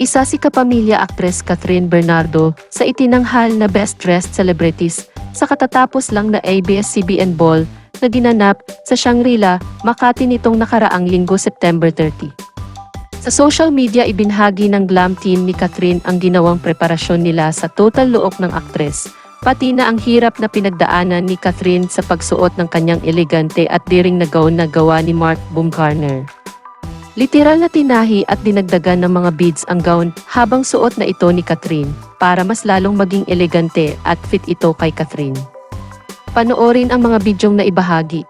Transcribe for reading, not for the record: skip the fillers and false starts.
Isa si kapamilya actress Catherine Bernardo sa itinanghal na Best Dressed Celebrities sa katatapos lang na ABS-CBN Ball na ginanap sa Shangri-La, Makati nitong nakaraang linggo September 30. Sa social media ibinahagi ng glam team ni Catherine ang ginawang preparasyon nila sa total look ng aktres, pati na ang hirap na pinagdaanan ni Catherine sa pagsuot ng kanyang elegante at daring na gown na gawa ni Mark Baumgartner. Literal na tinahi at dinagdagan ng mga beads ang gown habang suot na ito ni Catherine para mas lalong maging elegante at fit ito kay Catherine. Panoorin ang mga bidyong na ibahagi.